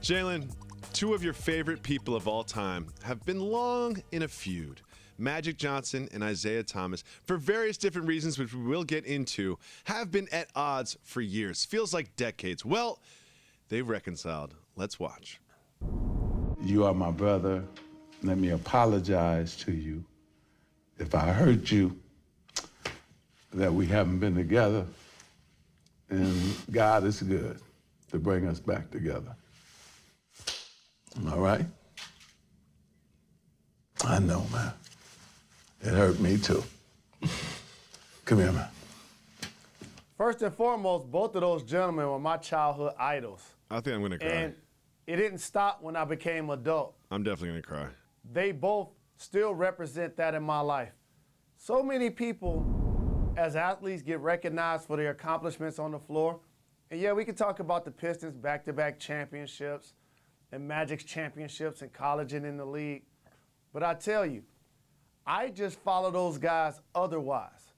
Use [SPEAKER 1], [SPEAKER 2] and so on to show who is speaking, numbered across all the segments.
[SPEAKER 1] Jalen, two of your favorite people of all time have been long in a feud. Magic Johnson and Isiah Thomas, for various different reasons, which we will get into, have been at odds for years. Feels like decades. Well, they've reconciled. Let's watch.
[SPEAKER 2] You are my brother. Let me apologize to you if I hurt you, that we haven't been together. And God is good to bring us back together. All right? I know, man. It hurt me too. Come here, man.
[SPEAKER 3] First and foremost, both of those gentlemen were my childhood idols.
[SPEAKER 1] I think I'm going to cry.
[SPEAKER 3] And it didn't stop when I became adult.
[SPEAKER 1] I'm definitely going to cry.
[SPEAKER 3] They both still represent that in my life. So many people as athletes get recognized for their accomplishments on the floor. And yeah, we can talk about the Pistons' back-to-back championships and Magic's championships in college and in the league. But I tell you, I just follow those guys otherwise,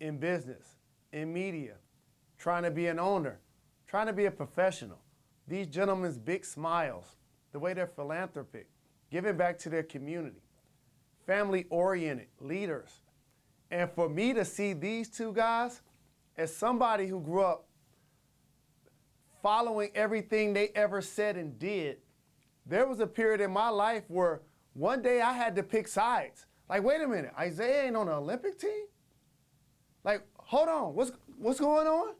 [SPEAKER 3] in business, in media, trying to be an owner, trying to be a professional. These gentlemen's big smiles, the way they're philanthropic, giving back to their community, family-oriented leaders. And for me to see these two guys, as somebody who grew up following everything they ever said and did, there was a period in my life where one day I had to pick sides. Like, wait a minute, Isiah ain't on the Olympic team? Like, hold on, what's going on?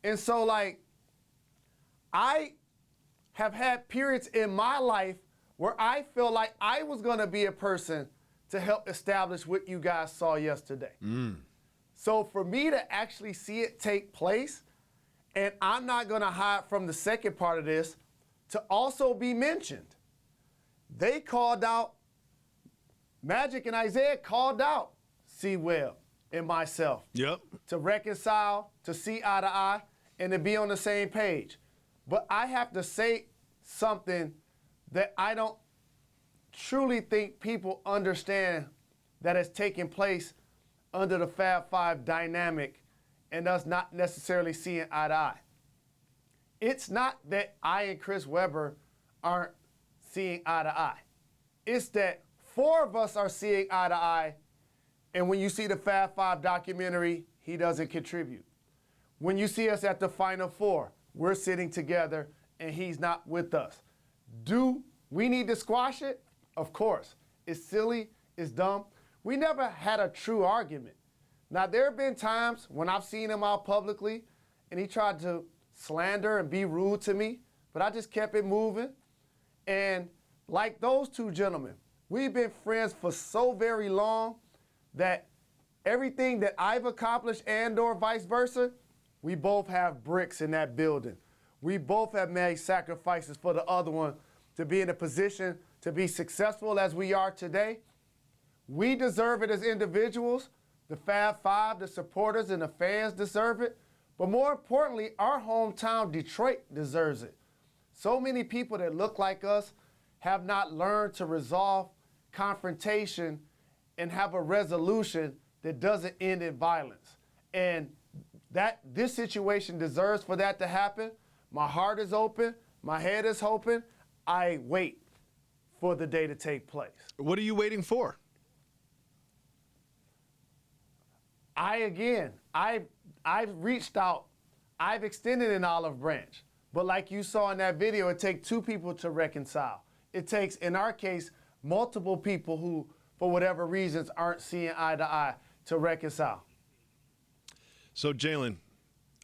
[SPEAKER 3] And so, like, I have had periods in my life where I feel like I was gonna be a person to help establish what you guys saw yesterday. So for me to actually see it take place, and I'm not gonna hide from the second part of this, to also be mentioned. They called out, Magic and Isiah called out C-Webb and myself.
[SPEAKER 1] Yep.
[SPEAKER 3] To reconcile, to see eye to eye, and to be on the same page. But I have to say something that I don't truly think people understand that has taken place under the Fab Five dynamic and us not necessarily seeing eye to eye. It's not that I and Chris Webber aren't seeing eye to eye. It's that four of us are seeing eye to eye, and when you see the Fab Five documentary, he doesn't contribute. When you see us at the Final Four, we're sitting together and he's not with us. Do we need to squash it? Of course. It's silly, it's dumb. We never had a true argument. Now, there have been times when I've seen him out publicly and he tried to slander and be rude to me, but I just kept it moving. And like those two gentlemen, we've been friends for so very long that everything that I've accomplished and or vice versa, we both have bricks in that building. We both have made sacrifices for the other one to be in a position to be successful as we are today. We deserve it as individuals. The Fab Five, the supporters, and the fans deserve it. But more importantly, our hometown Detroit deserves it. So many people that look like us have not learned to resolve confrontation and have a resolution that doesn't end in violence. And this situation deserves for that to happen. My heart is open. My head is open. I wait for the day to take place.
[SPEAKER 1] What are you waiting for?
[SPEAKER 3] I've reached out. I've extended an olive branch. But like you saw in that video, it takes two people to reconcile. It takes, in our case, multiple people who, for whatever reasons, aren't seeing eye to eye to reconcile.
[SPEAKER 1] So, Jalen,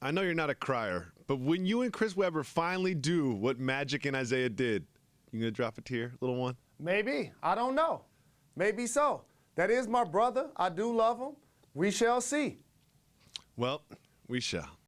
[SPEAKER 1] I know you're not a crier, but when you and Chris Webber finally do what Magic and Isiah did, you gonna drop a tear, little one?
[SPEAKER 3] Maybe. I don't know. Maybe so. That is my brother. I do love him. We shall see.
[SPEAKER 1] Well, we shall.